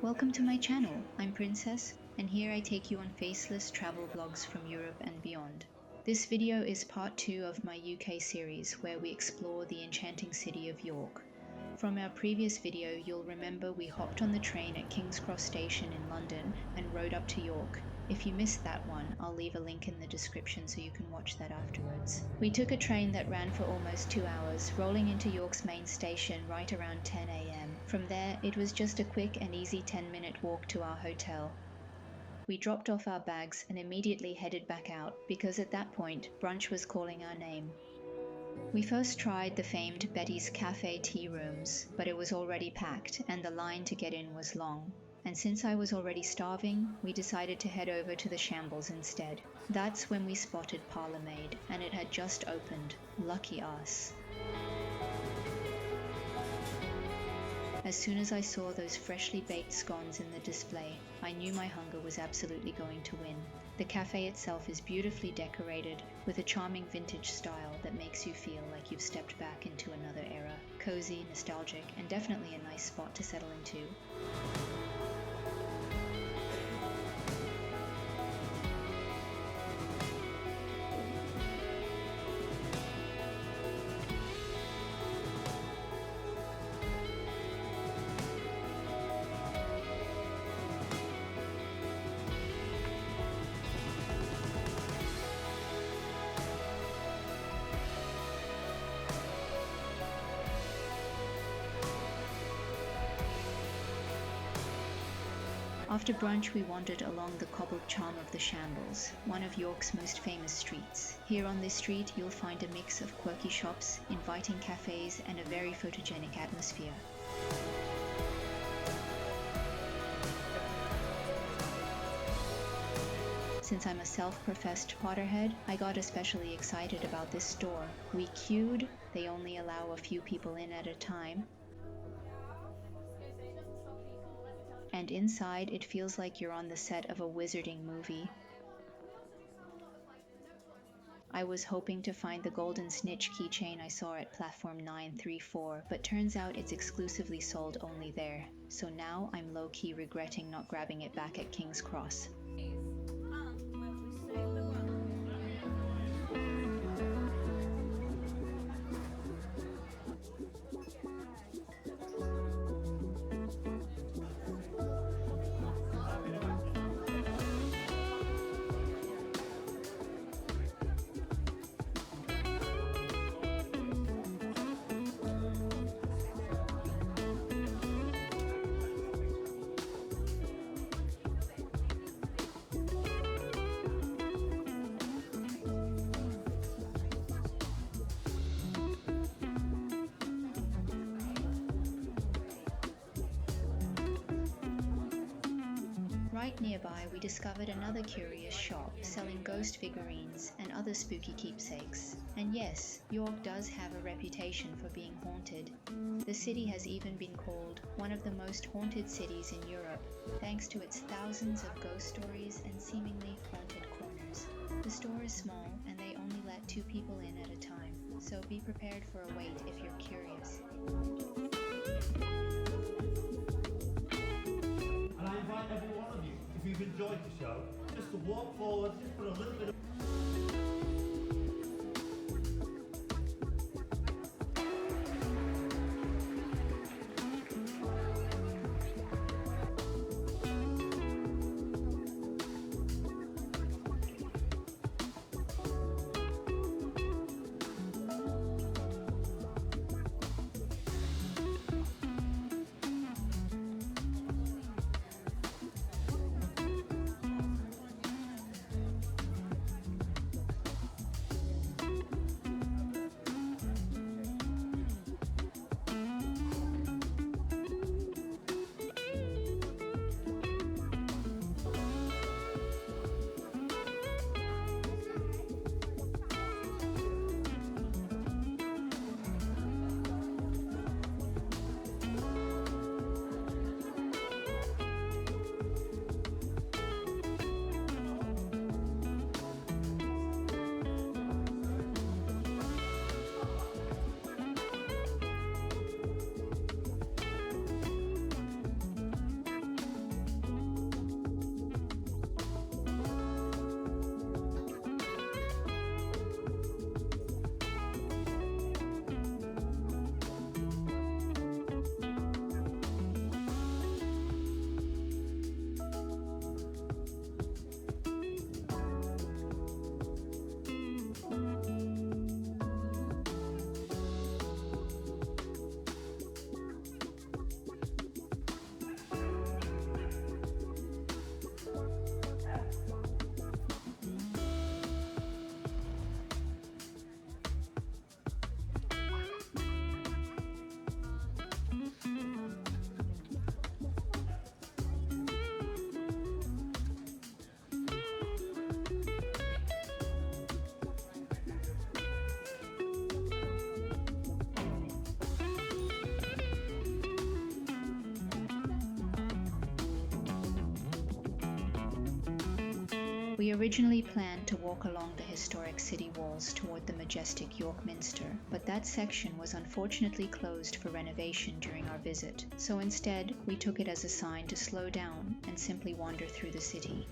Welcome to my channel. I'm Princess, and here I take you on faceless travel vlogs from Europe and beyond. This video is part 2 of my UK series where we explore the enchanting city of York. From our previous video, you'll remember we hopped on the train at King's Cross Station in London and rode up to York. If you missed that one, I'll leave a link in the description so you can watch that afterwards. We took a train that ran for almost 2 hours, rolling into York's main station right around 10 AM. From there, it was just a quick and easy 10-minute walk to our hotel. We dropped off our bags and immediately headed back out, because at that point, brunch was calling our name. We first tried the famed Betty's Café tea rooms, but it was already packed and the line to get in was long. And since I was already starving, we decided to head over to the Shambles instead. That's when we spotted Parlormade, and it had just opened. Lucky us. As soon as I saw those freshly baked scones in the display, I knew my hunger was absolutely going to win. The cafe itself is beautifully decorated with a charming vintage style that makes you feel like you've stepped back into another era. Cozy, nostalgic, and definitely a nice spot to settle into. After brunch, we wandered along the cobbled charm of the Shambles, one of York's most famous streets. Here on this street, you'll find a mix of quirky shops, inviting cafes, and a very photogenic atmosphere. Since I'm a self-professed Potterhead, I got especially excited about this store. We queued, they only allow a few people in at a time, and inside it feels like you're on the set of a wizarding movie. I was hoping to find the golden snitch keychain I saw at platform 934, but turns out it's exclusively sold only there. So now I'm low-key regretting not grabbing it back at King's Cross. Right nearby, we discovered another curious shop selling ghost figurines and other spooky keepsakes. And yes, York does have a reputation for being haunted. The city has even been called one of the most haunted cities in Europe, thanks to its thousands of ghost stories and seemingly haunted corners. The store is small and they only let 2 people in at a time, so be prepared for a wait if you're curious. And I invite every one of you, if you've enjoyed the show, just to walk forward, just put a little bit of... We originally planned to walk along the historic city walls toward the majestic York Minster, but that section was unfortunately closed for renovation during our visit, so instead we took it as a sign to slow down and simply wander through the city.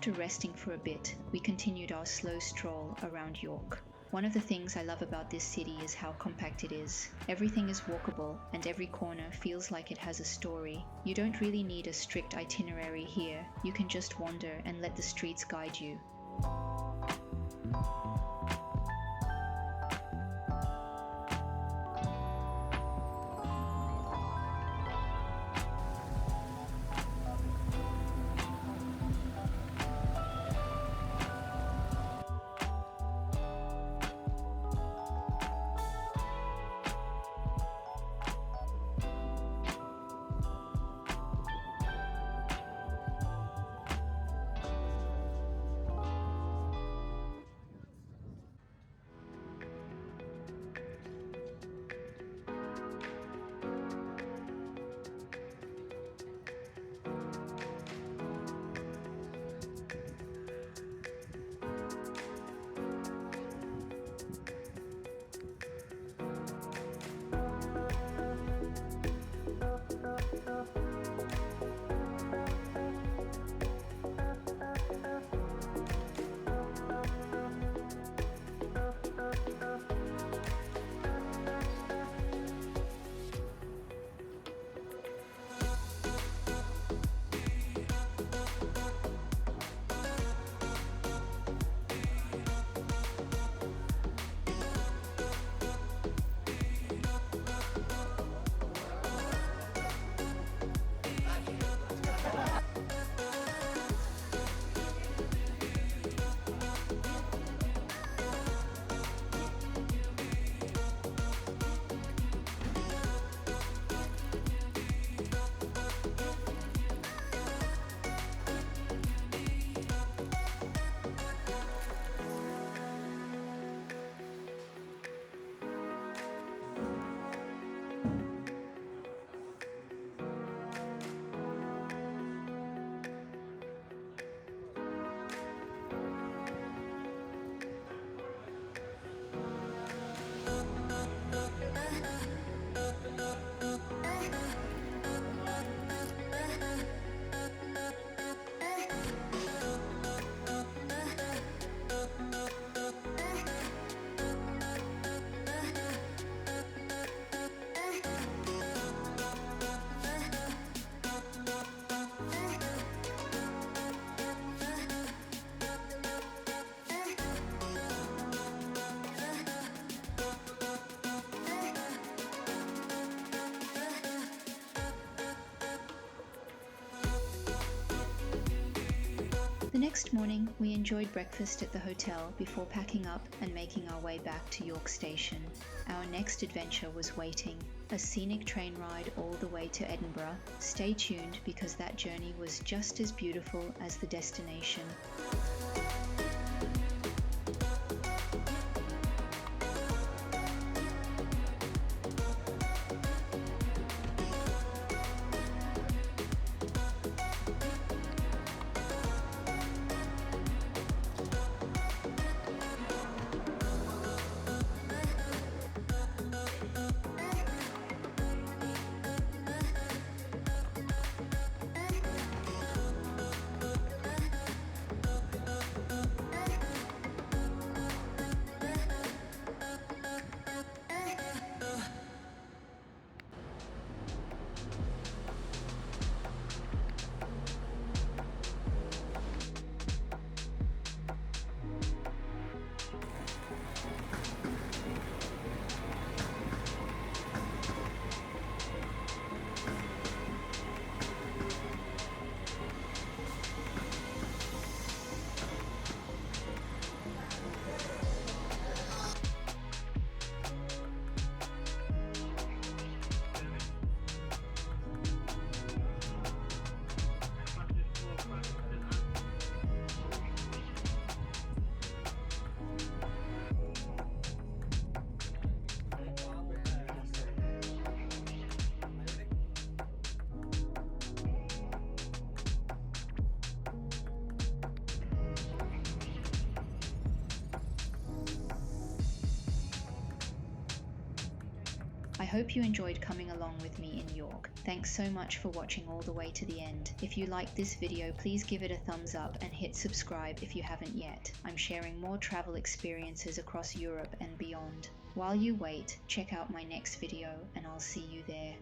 After resting for a bit, we continued our slow stroll around York. One of the things I love about this city is how compact it is. Everything is walkable, and every corner feels like it has a story. You don't really need a strict itinerary here. You can just wander and let the streets guide you. next morning, we enjoyed breakfast at the hotel before packing up and making our way back to York Station. Our next adventure was waiting, a scenic train ride all the way to Edinburgh. Stay tuned because that journey was just as beautiful as the destination. I hope you enjoyed coming along with me in York. Thanks so much for watching all the way to the end. If you liked this video, please give it a thumbs up and hit subscribe if you haven't yet. I'm sharing more travel experiences across Europe and beyond. While you wait, check out my next video and I'll see you there.